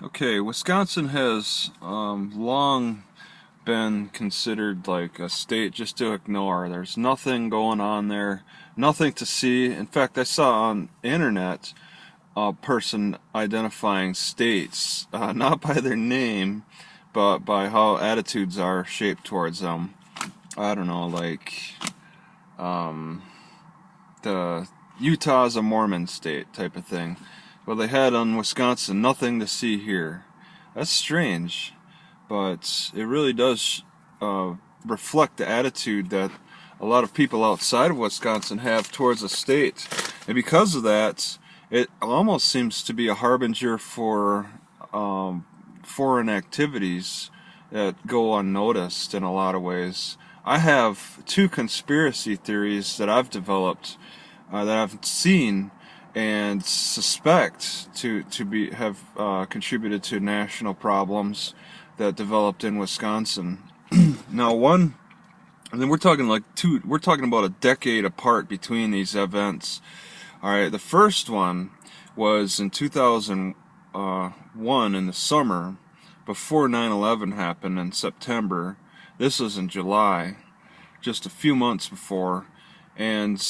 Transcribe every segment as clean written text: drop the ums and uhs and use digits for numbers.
Okay, Wisconsin has long been considered like a state just to ignore. There's nothing going on there, nothing to see. In fact, I saw on the internet a person identifying states, not by their name, but by how attitudes are shaped towards them. I don't know, like the Utah's a Mormon state type of thing. Well, they had on Wisconsin, nothing to see here. That's strange, but it really does reflect the attitude that a lot of people outside of Wisconsin have towards the state. And because of that, it almost seems to be a harbinger for foreign activities that go unnoticed in a lot of ways. I have two conspiracy theories that I've developed that I've seen and suspect to be have contributed to national problems that developed in Wisconsin. Now, one, and then we're talking like two. We're talking about a decade apart between these events. All right, the first one was in 2001 in the summer, before 9/11 happened in September. This was in July, just a few months before, and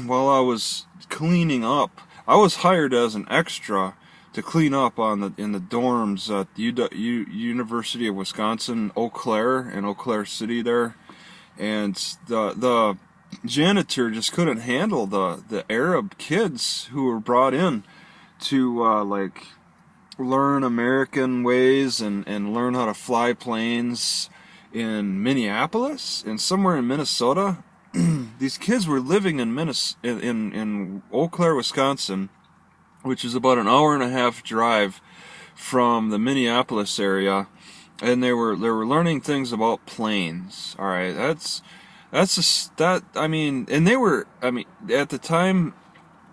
while I was cleaning up, I was hired as an extra to clean up in the dorms at University of Wisconsin, Eau Claire, in Eau Claire City there, and the janitor just couldn't handle the Arab kids who were brought in to like learn American ways and learn how to fly planes in Minneapolis and somewhere in Minnesota. These kids were living in Eau Claire, Wisconsin, which is about an hour and a half drive from the Minneapolis area, and they were learning things about planes. All right, I mean, and they were, I mean, at the time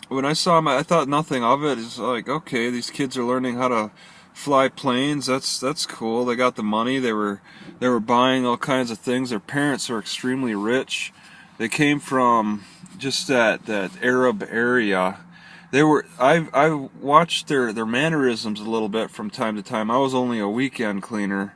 when I saw them, I thought nothing of it. It's like, okay, these kids are learning how to fly planes. That's cool. They got the money. They were buying all kinds of things. Their parents were extremely rich. They came from just that Arab area. I watched their mannerisms a little bit from time to time. I was only a weekend cleaner,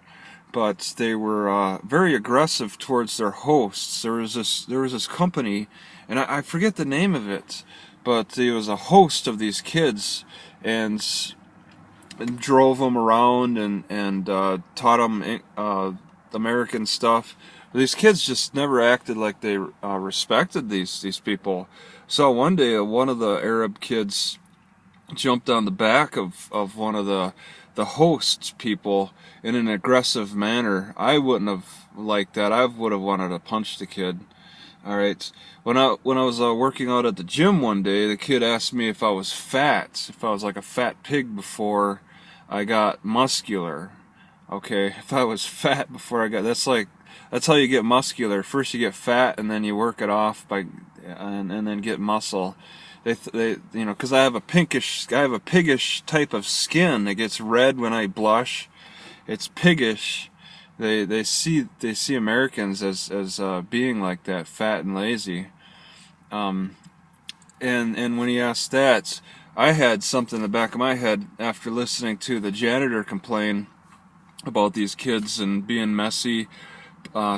but they were very aggressive towards their hosts. There was this company, and I forget the name of it, but it was a host of these kids, and drove them around and taught them American stuff. These kids just never acted like they respected these people. So one day, one of the Arab kids jumped on the back of one of the hosts people in an aggressive manner. I wouldn't have liked that. I would have wanted to punch the kid. All right. When I was working out at the gym one day, the kid asked me if I was fat, if I was like a fat pig before I got muscular. Okay, if I was fat before I got, that's how you get muscular. First you get fat, and then you work it off and then get muscle. They you know, because I have a piggish type of skin. It gets red when I blush. It's piggish. They see Americans as being like that, fat and lazy. And when he asked that, I had something in the back of my head after listening to the janitor complain about these kids and being messy,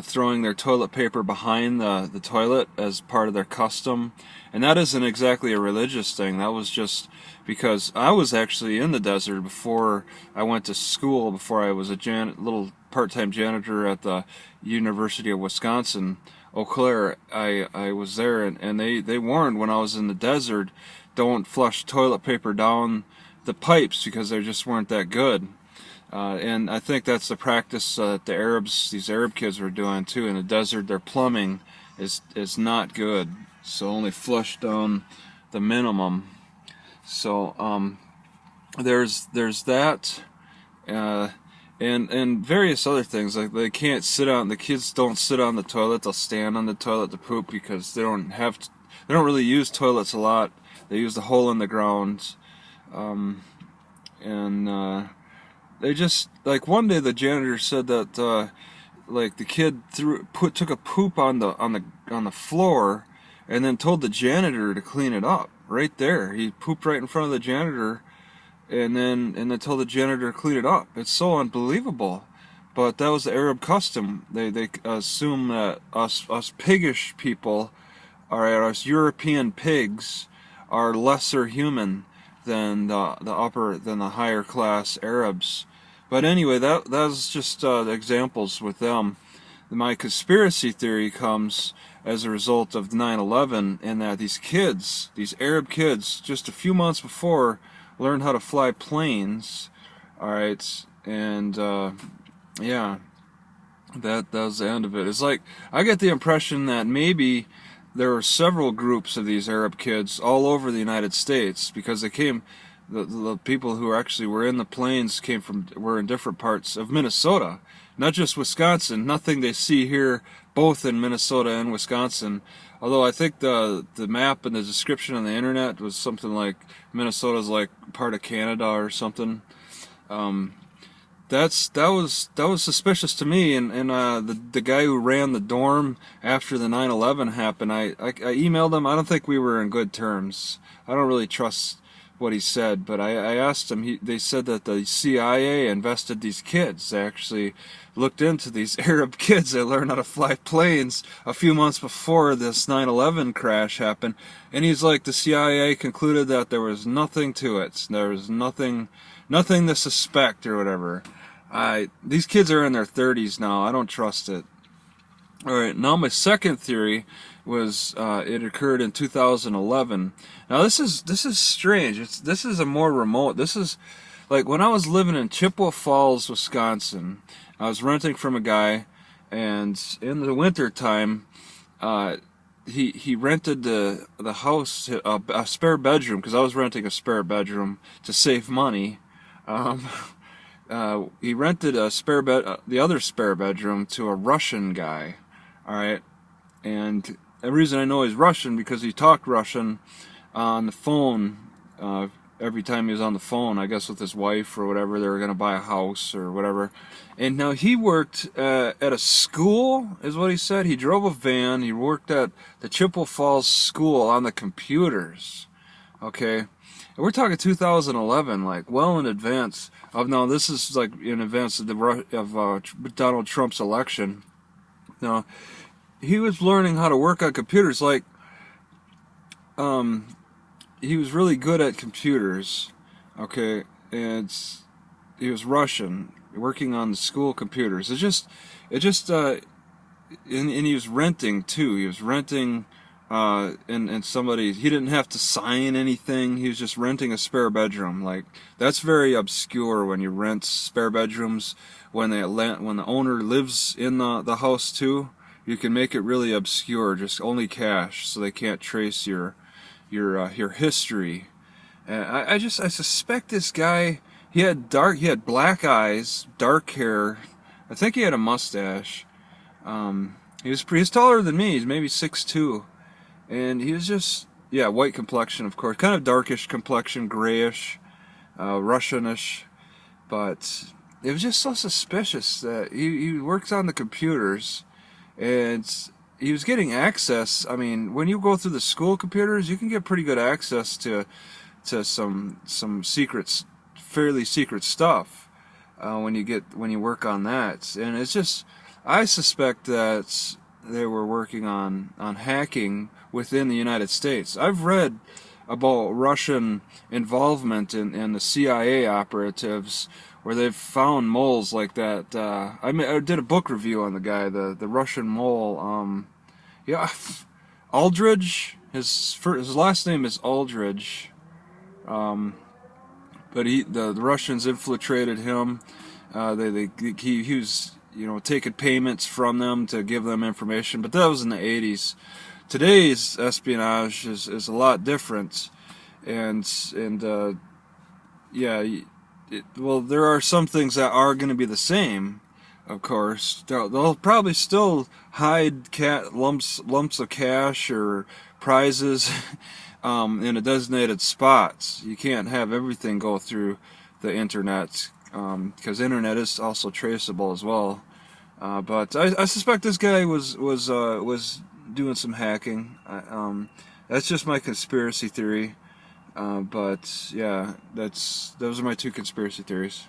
throwing their toilet paper behind the toilet as part of their custom. And that isn't exactly a religious thing. That was just because I was actually in the desert before I went to school, before I was a little part-time janitor at the University of Wisconsin, Eau Claire. I was there, and they warned when I was in the desert, don't flush toilet paper down the pipes because they just weren't that good. And I think that's the practice that these Arab kids were doing too. In the desert, their plumbing is not good, so only flush down the minimum. So there's that, and various other things, like the kids don't sit on the toilet. They'll stand on the toilet to poop because they don't really use toilets a lot. They use the hole in the ground, and they just, like, one day the janitor said that like the kid took a poop on the floor, and then told the janitor to clean it up right there. He pooped right in front of the janitor, and then tell the janitor to clean it up. It's so unbelievable. But that was the Arab custom. They assume that us piggish people, us European pigs, are lesser human than the higher class Arabs. But anyway, that's just examples with them. My conspiracy theory comes as a result of 9/11, in that these kids, these Arab kids, just a few months before, learned how to fly planes. All right, and yeah, that was the end of it. It's like, I get the impression that maybe there were several groups of these Arab kids all over the United States, because they came. The people who actually were in the planes were in different parts of Minnesota, not just Wisconsin. Nothing they see here, both in Minnesota and Wisconsin. Although I think the map and the description on the internet was something like Minnesota's like part of Canada or something. That was suspicious to me, and the guy who ran the dorm after the 9/11 happened, I emailed him. I don't think we were in good terms. I don't really trust what he said, but I asked him. They said that the CIA invested these kids. They actually looked into these Arab kids that learned how to fly planes a few months before this 9/11 crash happened, and he's like, the CIA concluded that there was nothing to it. There was nothing to suspect or whatever. These kids are in their 30s now. I don't trust it. All right, now my second theory was it occurred in 2011. Now this is strange. This is a more remote. This is like when I was living in Chippewa Falls, Wisconsin. I was renting from a guy, and in the winter time, he rented the house, a spare bedroom, because I was renting a spare bedroom to save money. He rented the other spare bedroom to a Russian guy. All right, and the reason I know he's Russian because he talked Russian on the phone every time he was on the phone. I guess with his wife or whatever, they were going to buy a house or whatever. And now he worked at a school, is what he said. He drove a van. He worked at the Chippewa Falls school on the computers. Okay. And we're talking 2011, like well in advance of, now this is like in advance of Donald Trump's election. Now, he was learning how to work on computers, like, he was really good at computers, okay, and he was Russian, working on the school computers. And he was renting too. He was renting, and somebody, he didn't have to sign anything. He was just renting a spare bedroom. Like, that's very obscure when you rent spare bedrooms. When the owner lives in the house too, you can make it really obscure, just only cash, so they can't trace your history. I suspect this guy. He had black eyes, dark hair. I think he had a mustache. He's taller than me. He's maybe 6'2", and he was just, yeah, white complexion, of course, kind of darkish complexion, grayish, Russianish, but it was just so suspicious that he works on the computers, and he was getting access. I mean, when you go through the school computers, you can get pretty good access to some secrets, fairly secret stuff when you work on that. And it's just, I suspect that they were working on hacking within the United States. I've read about Russian involvement in the CIA operatives, where they've found moles like that. I did a book review on the guy, the Russian mole. Yeah, Aldridge. His last name is Aldridge. But the Russians infiltrated him. He was, taking payments from them to give them information. But that was in the 80s. Today's espionage is a lot different, and yeah. Well, there are some things that are going to be the same, of course. They'll probably still hide lumps of cash or prizes in a designated spots. You can't have everything go through the internet, because internet is also traceable as well. But I suspect this guy was doing some hacking. That's just my conspiracy theory. But yeah, those are my two conspiracy theories.